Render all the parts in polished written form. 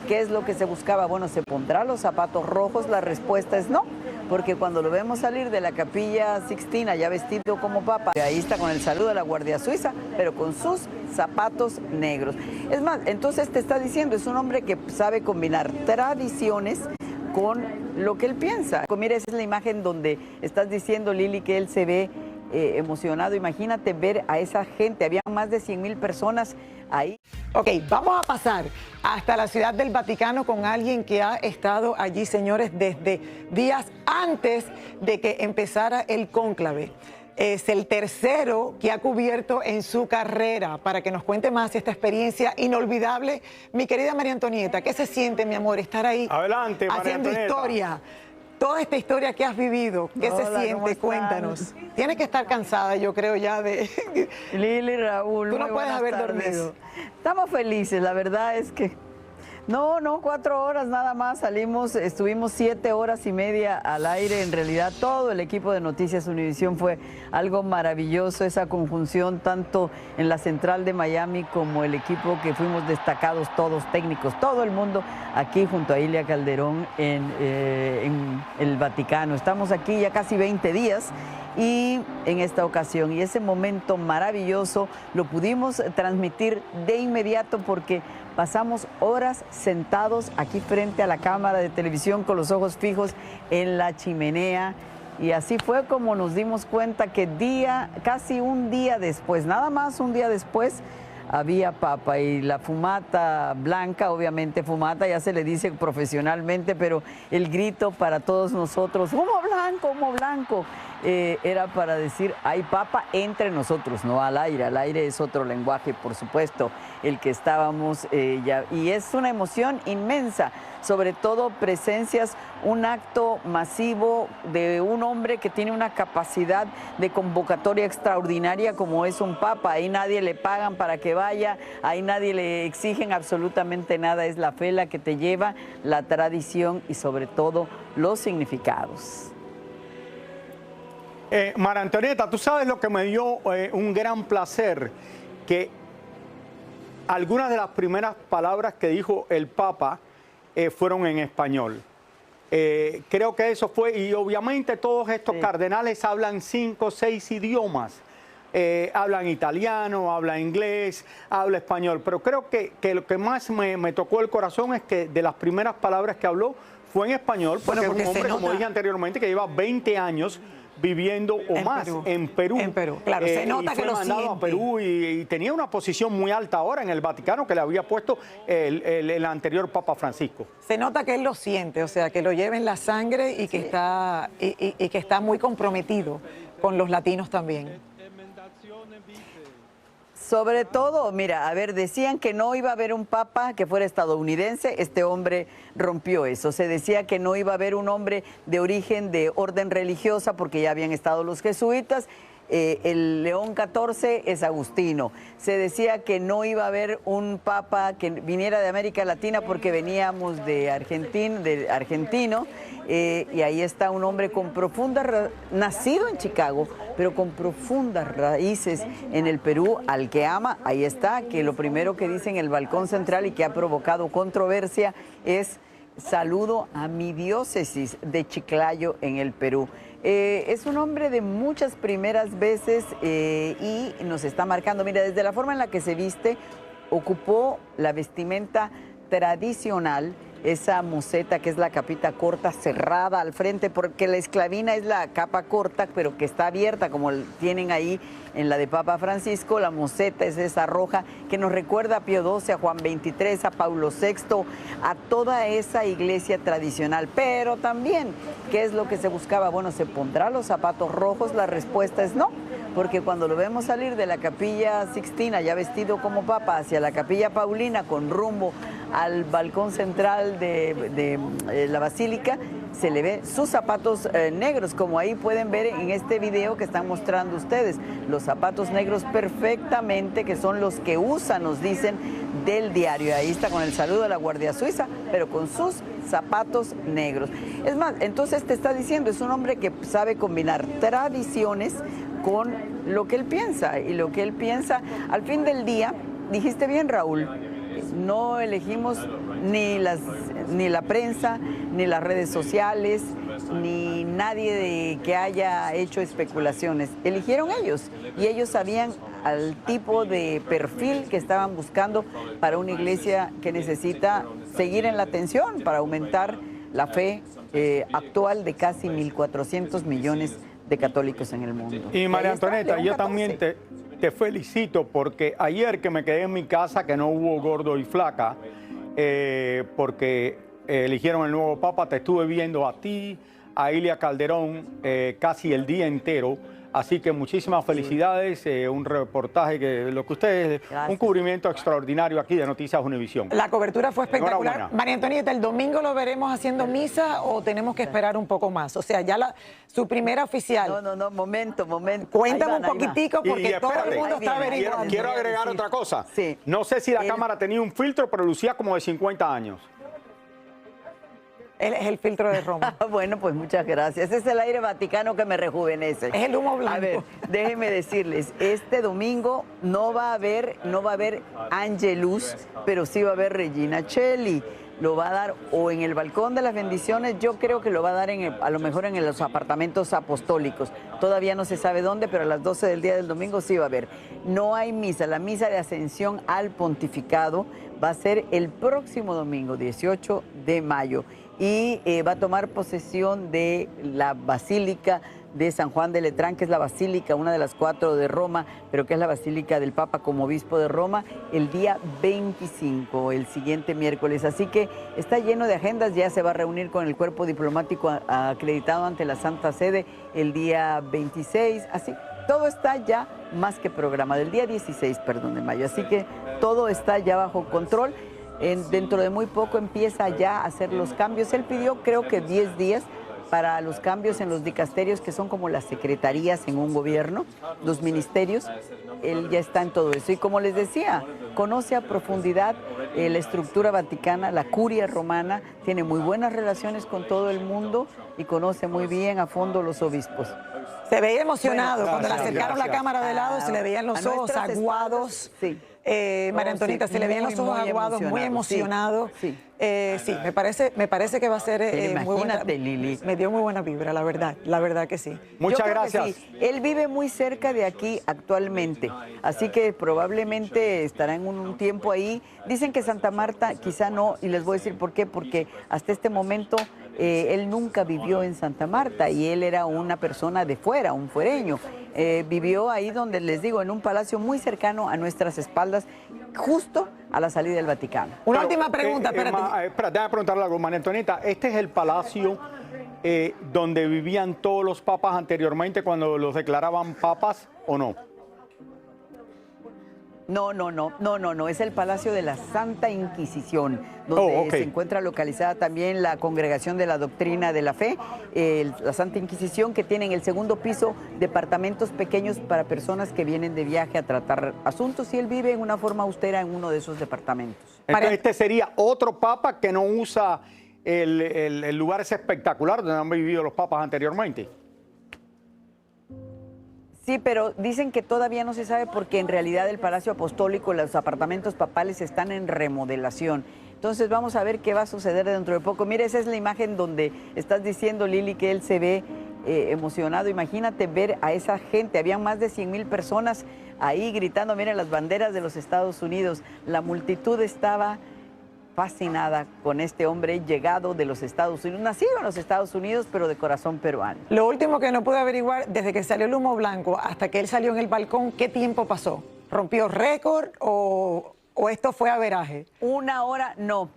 ¿Qué es lo que se buscaba? Bueno, ¿se pondrá los zapatos rojos? La respuesta es no, porque cuando lo vemos salir de la Capilla Sixtina ya vestido como papa, ahí está con el saludo de la Guardia Suiza, pero con sus zapatos negros. Es más, entonces te está diciendo, es un hombre que sabe combinar tradiciones con lo que él piensa. Mira, esa es la imagen donde estás diciendo, Lili, que él se ve emocionado. Imagínate ver a esa gente, había más de 100,000 personas ahí. Ok, vamos a pasar hasta la Ciudad del Vaticano con alguien que ha estado allí, señores, desde días antes de que empezara el cónclave. Es el tercero que ha cubierto en su carrera. Para que nos cuente más esta experiencia inolvidable, mi querida María Antonieta, ¿qué se siente, mi amor, estar ahí? Adelante, María haciendo Antonieta. Historia? Toda esta historia que has vivido, ¿qué se siente? Cuéntanos. Tienes que estar cansada, yo creo, ya de... Lili, Raúl, tú no muy puedes buenas haber tardes. dormido. Estamos felices, la verdad es que... No, 4 horas nada más, estuvimos 7 horas y media al aire. En realidad todo el equipo de Noticias Univisión fue algo maravilloso, esa conjunción tanto en la central de Miami como el equipo que fuimos destacados todos, técnicos, todo el mundo aquí junto a Ilia Calderón en el Vaticano. Estamos aquí ya casi 20 días. Y en esta ocasión, y ese momento maravilloso lo pudimos transmitir de inmediato porque pasamos horas sentados aquí frente a la cámara de televisión con los ojos fijos en la chimenea. Y así fue como nos dimos cuenta que casi un día después, nada más un día después, había papa y la fumata blanca, obviamente fumata, ya se le dice profesionalmente, pero el grito para todos nosotros, humo blanco, era para decir, hay papa entre nosotros, no al aire es otro lenguaje, por supuesto, el que estábamos ya, y es una emoción inmensa, sobre todo presencias, un acto masivo de un hombre que tiene una capacidad de convocatoria extraordinaria como es un papa. Ahí nadie le pagan para que vaya, ahí nadie le exigen absolutamente nada, es la fe la que te lleva, la tradición y sobre todo los significados. María Antonieta, tú sabes lo que me dio un gran placer, que algunas de las primeras palabras que dijo el Papa fueron en español. Creo que eso fue, y obviamente todos estos cardenales hablan 5 o 6 idiomas. Hablan italiano, hablan inglés, hablan español, pero creo que lo que más me tocó el corazón es que de las primeras palabras que habló fue en español, porque es un hombre, como dije anteriormente, que lleva 20 años viviendo o más en Perú. En Perú, claro, se nota que lo siente. Mandado a Perú y tenía una posición muy alta ahora en el Vaticano que le había puesto el anterior Papa Francisco. Se nota que él lo siente, o sea, que lo lleva en la sangre y que está muy comprometido con los latinos también. Sobre todo, mira, a ver, decían que no iba a haber un papa que fuera estadounidense, este hombre rompió eso. Se decía que no iba a haber un hombre de origen de orden religiosa porque ya habían estado los jesuitas. El León XIV es agustino. Se decía que no iba a haber un papa que viniera de América Latina porque veníamos de argentino. Y ahí está un hombre con nacido en Chicago, pero con profundas raíces en el Perú, al que ama. Ahí está, que lo primero que dice en el balcón central y que ha provocado controversia es: saludo a mi diócesis de Chiclayo en el Perú. Es un hombre de muchas primeras veces y nos está marcando. Mira, desde la forma en la que se viste, ocupó la vestimenta tradicional, esa museta que es la capita corta cerrada al frente, porque la esclavina es la capa corta, pero que está abierta, como tienen ahí en la de Papa Francisco. La museta es esa roja que nos recuerda a Pío XII, a Juan XXIII, a Paulo VI, a toda esa iglesia tradicional. Pero también, ¿qué es lo que se buscaba? Bueno, ¿se pondrá los zapatos rojos? La respuesta es no, porque cuando lo vemos salir de la Capilla Sixtina, ya vestido como papa, hacia la Capilla Paulina, con rumbo al balcón central de la Basílica, se le ve sus zapatos negros, como ahí pueden ver en este video que están mostrando ustedes. Los zapatos negros perfectamente, que son los que usa, nos dicen, del diario. Ahí está con el saludo de la Guardia Suiza, pero con sus zapatos negros. Es más, entonces te está diciendo, es un hombre que sabe combinar tradiciones con lo que él piensa. Y lo que él piensa, al fin del día, dijiste bien, Raúl, no elegimos ni la prensa, ni las redes sociales, ni nadie que haya hecho especulaciones. Eligieron ellos y ellos sabían al tipo de perfil que estaban buscando para una iglesia que necesita seguir en la atención para aumentar la fe actual de casi 1.400 millones de católicos en el mundo. Y María Antonieta, yo 14. también te felicito porque ayer que me quedé en mi casa, que no hubo gordo y flaca, porque eligieron el nuevo Papa, te estuve viendo a ti, a Ilia Calderón, casi el día entero. Así que muchísimas felicidades, un reportaje que lo que ustedes, un cubrimiento extraordinario aquí de Noticias Univisión. La cobertura fue espectacular. Enhorabuena. María Antonieta, ¿el domingo lo veremos haciendo misa o tenemos que esperar un poco más? O sea, ya su primera oficial. No, momento. Cuéntame Ahí un va. poquitico porque todo el mundo está averiguando. Quiero agregar otra cosa. Sí. No sé si la cámara tenía un filtro, pero lucía como de 50 años. Él es el filtro de Roma. Bueno, pues muchas gracias. Es el aire vaticano que me rejuvenece. Es el humo blanco. A ver, déjenme decirles, este domingo no va a haber Angelus, pero sí va a haber Regina Coeli. Lo va a dar o en el balcón de las bendiciones, yo creo que lo va a dar a lo mejor en los apartamentos apostólicos. Todavía no se sabe dónde, pero a las 12 del día del domingo sí va a haber. No hay misa, la misa de ascensión al pontificado va a ser el próximo domingo, 18 de mayo. Y va a tomar posesión de la Basílica de San Juan de Letrán, que es la basílica, una de las 4 de Roma, pero que es la basílica del Papa como obispo de Roma, el día 25, el siguiente miércoles. Así que está lleno de agendas, ya se va a reunir con el cuerpo diplomático acreditado ante la Santa Sede el día 26, así. Todo está ya más que programado, el día 16, perdón, de mayo. Así que todo está ya bajo control. Dentro de muy poco empieza ya a hacer los cambios. Él pidió, creo que 10 días para los cambios en los dicasterios, que son como las secretarías en un gobierno, los ministerios. Él ya está en todo eso. Y como les decía, conoce a profundidad la estructura vaticana, la curia romana, tiene muy buenas relaciones con todo el mundo y conoce muy bien a fondo los obispos. Se veía emocionado. Bueno, cuando le gracias, acercaron la gracias. cámara de lado, se le veían los ojos nuestras aguados. espaldas, sí. María Antonieta, sí, se le veían los ojos muy aguados, muy emocionado. Sí. Sí, me parece que va a ser muy buena. Imagínate, Lili. Me dio muy buena vibra, la verdad que sí. Muchas Yo creo que gracias. sí. Él vive muy cerca de aquí actualmente, así que probablemente estará en un tiempo ahí. Dicen que Santa Marta quizá no, y les voy a decir por qué, porque hasta este momento él nunca vivió en Santa Marta y él era una persona de fuera, un fuereño. Vivió ahí donde les digo, en un palacio muy cercano a nuestras espaldas, justo a la salida del Vaticano. Una última pregunta, espérate. Espera, déjame preguntarle algo, María Antonieta. ¿Este es el palacio donde vivían todos los papas anteriormente cuando los declaraban papas o no? No, es el Palacio de la Santa Inquisición, donde se encuentra localizada también la Congregación de la Doctrina de la Fe, la Santa Inquisición, que tiene en el segundo piso departamentos pequeños para personas que vienen de viaje a tratar asuntos, y él vive en una forma austera en uno de esos departamentos. Entonces este sería otro papa que no usa el lugar ese espectacular donde han vivido los papas anteriormente. Sí, pero dicen que todavía no se sabe porque en realidad el Palacio Apostólico, los apartamentos papales están en remodelación. Entonces vamos a ver qué va a suceder dentro de poco. Mira, esa es la imagen donde estás diciendo, Lili, que él se ve emocionado. Imagínate ver a esa gente, habían más de 100,000 personas ahí gritando, miren las banderas de los Estados Unidos. La multitud estaba fascinada con este hombre llegado de los Estados Unidos, nacido en los Estados Unidos, pero de corazón peruano. Lo último que no pude averiguar, desde que salió el humo blanco hasta que él salió en el balcón, ¿qué tiempo pasó? ¿Rompió récord o esto fue averaje? Una hora, no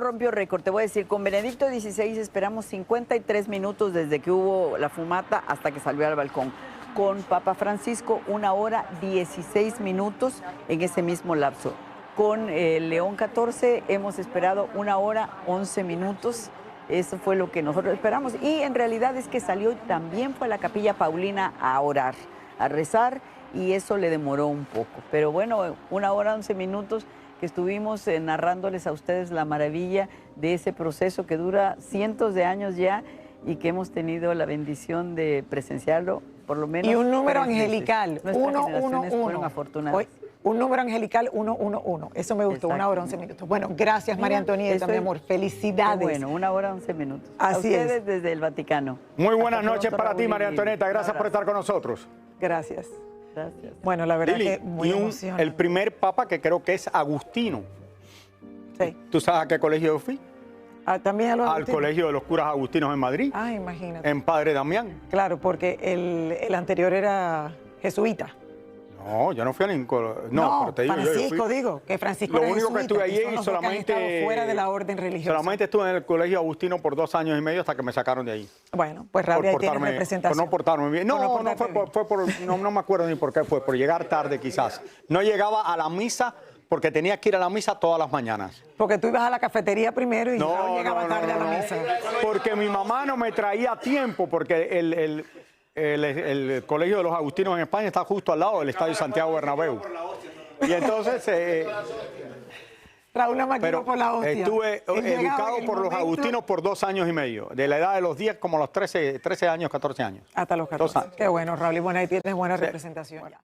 rompió récord. Te voy a decir, con Benedicto XVI esperamos 53 minutos desde que hubo la fumata hasta que salió al balcón. Con Papa Francisco, 1 hora 16 minutos en ese mismo lapso. Con León XIV hemos esperado 1 hora 11 minutos. Eso fue lo que nosotros esperamos. Y en realidad es que salió, también fue a la Capilla Paulina a orar, a rezar, y eso le demoró un poco. Pero bueno, 1 hora 11 minutos que estuvimos narrándoles a ustedes la maravilla de ese proceso que dura cientos de años ya y que hemos tenido la bendición de presenciarlo, por lo menos. Y un número 3 veces. angelical, Nuestras 111. generaciones fueron afortunadas. un número angelical 111. Eso me gustó, 1 hora 11 minutos. Bueno, gracias María Antonieta, eso mi es- amor. Felicidades. Bueno, 1 hora 11 minutos. Así a ustedes es. desde el Vaticano. Muy buenas Hasta noches pronto, para ti, Raúl, María y Antonieta. un Gracias por abrazo. estar con nosotros. Gracias. Gracias. Bueno, la verdad Lili, que muy y emocionante. el primer papa que creo que es Agustino. Sí. ¿Tú sabes a qué colegio yo fui? Ah, también a los Al agustinos. colegio de los curas agustinos en Madrid, Ah, imagínate. en Padre Damián. Claro, porque el anterior era jesuita. No, yo no fui a ningún No, pero te digo, Francisco, fui- digo, que Francisco Lo era único que jesuita, estuve allí son los dos que han solamente... estado fuera de la orden religiosa. Solamente estuve en el colegio agustino por 2 años y medio hasta que me sacaron de ahí. Bueno, pues Raúl, ahí tienes representación. por no portarme bien. Por No, no, portarte bien. fue por... No me acuerdo ni por qué fue, por llegar tarde quizás. No llegaba a la misa porque tenía que ir a la misa todas las mañanas. Porque tú ibas a la cafetería primero y Raúl llegaba tarde a la misa. Porque mi mamá no me traía a tiempo, porque el colegio de los agustinos en España está justo al lado del Estadio Santiago Bernabéu. Y entonces, Raúl la máquina pero por la hostia. estuve Él llegaba educado en el por los momento- agustinos por 2 años y medio, de la edad de los 10 como a los 13 años, 14 años. Hasta los 14. 2 años. Qué bueno, Raúl. Y bueno, ahí tienes buena representación ya.